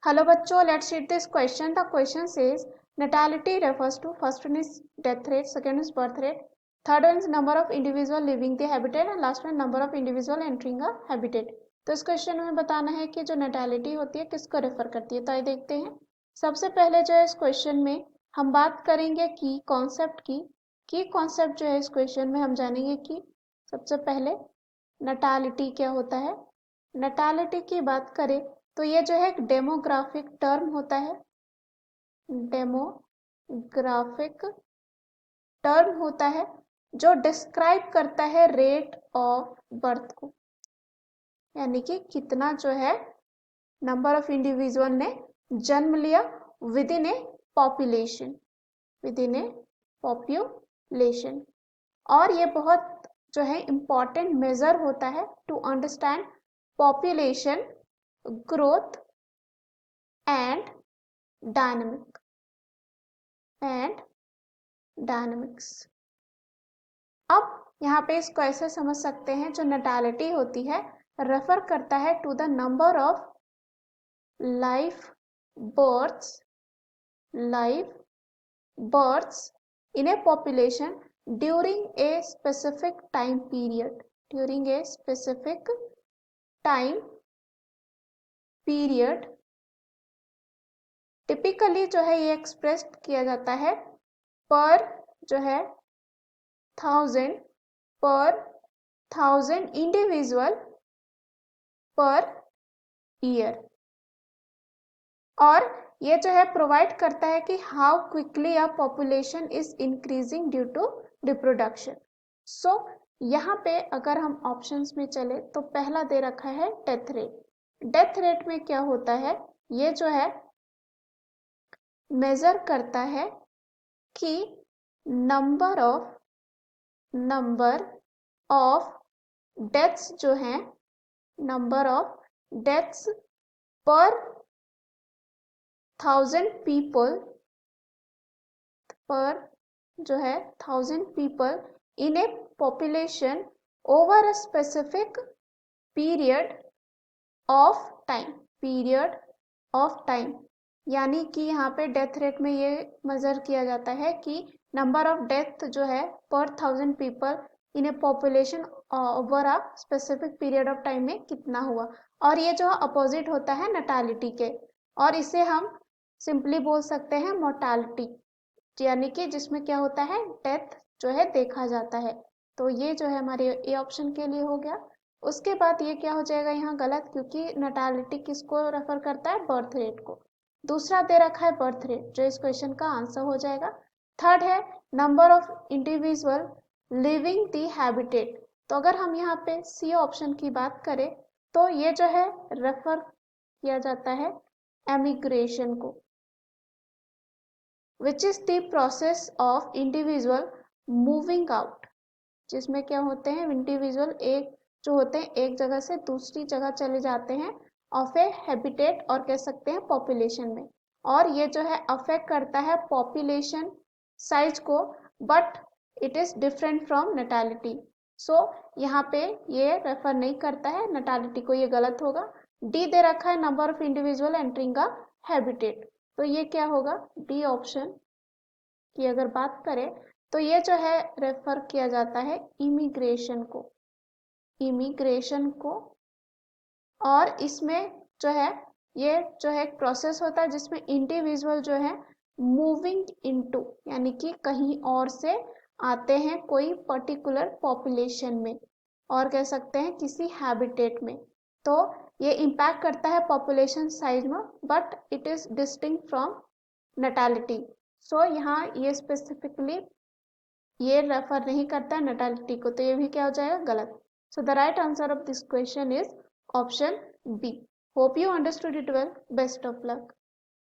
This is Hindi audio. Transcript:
Hello बच्चों, let's read this question. The question says natality refers to first one is death rate, second is birth rate, third one is number of individual leaving the habitat and last one number of individual entering a habitat. तो इस क्वेश्चन में बताना है कि जो natality होती है किसको रेफर करती है। तो आइए देखते हैं। सबसे पहले जो है इस क्वेश्चन में हम बात करेंगे की कॉन्सेप्ट की। कॉन्सेप्ट जो है इस क्वेश्चन में हम जानेंगे कि सबसे पहले natality क्या होता है। natality की बात करें तो ये जो है एक डेमोग्राफिक टर्म होता है। डेमोग्राफिक टर्म होता है जो डिस्क्राइब करता है रेट ऑफ बर्थ को, यानी कि कितना जो है नंबर ऑफ इंडिविजुअल ने जन्म लिया विद इन ए पॉपुलेशन, और ये बहुत जो है इम्पॉर्टेंट मेजर होता है to understand population growth and dynamics. अब यहाँ पे इसको ऐसे समझ सकते हैं, जो नैटालिटी होती है रेफर करता है to the number of life births in a population during a specific time period. Typically जो है ये एक्सप्रेस किया जाता है पर जो है थाउजेंड इंडिविजुअल पर ईयर, और ये जो है प्रोवाइड करता है कि how quickly a population is increasing due to reproduction. So यहाँ पे अगर हम ऑप्शंस में चले तो पहला दे रखा है डेथ रेट। डेथ रेट में क्या होता है, ये जो है मेजर करता है कि नंबर ऑफ डेथ्स जो हैं, नंबर ऑफ डेथ्स पर 1000 people in a population over a specific period of time. यानी कि यहाँ पे डेथ रेट में ये मेजर किया जाता है कि नंबर ऑफ डेथ जो है पर 1000 people in a population over a specific period of time में कितना हुआ, और ये जो अपोजिट होता है नैटालिटी के, और इसे हम सिंपली बोल सकते हैं मोर्टालिटी, यानी कि जिसमें क्या होता है डेथ जो है देखा जाता है। तो ये जो है हमारे ए ऑप्शन के लिए हो गया। उसके बाद ये क्या हो जाएगा यहाँ गलत, क्योंकि नैटालिटी किसको रेफर करता है, बर्थ रेट को। दूसरा दे रखा है बर्थ रेट, जो इस क्वेश्चन का आंसर हो जाएगा। थर्ड है number of individual living the habitat. तो अगर हम यहाँ पे सी ऑप्शन की बात करें तो ये जो है रेफर किया जाता है एमिग्रेशन को, which is the process of individual moving out, जिसमें क्या होते हैं इंडिविजुअल एक जो होते हैं एक जगह से दूसरी जगह चले जाते हैं ऑफ ए हैबिटेट, और कह सकते हैं पॉपुलेशन में, और ये जो है अफेक्ट करता है पॉपुलेशन साइज को, but it is different from natality. So यहाँ पे ये रेफर नहीं करता है नैटालिटी को, ये गलत होगा। डी दे रखा है number of individual entering a habitat, तो ये क्या होगा, डी ऑप्शन की अगर बात करें तो ये जो है रेफर किया जाता है इमिग्रेशन को, और इसमें जो है ये जो है एक प्रोसेस होता है जिसमें इंडिविजुअल जो है मूविंग इनटू, यानी कि कहीं और से आते हैं कोई पर्टिकुलर पॉपुलेशन में, और कह सकते हैं किसी हैबिटेट में। तो ये इम्पैक्ट करता है पॉपुलेशन साइज में, but it is distinct from natality. So यहाँ ये स्पेसिफिकली ये रेफर नहीं करता है नैटालिटी को, तो ये भी क्या हो जाएगा, गलत। So the right answer of this question is option B. Hope you understood it well. Best of luck.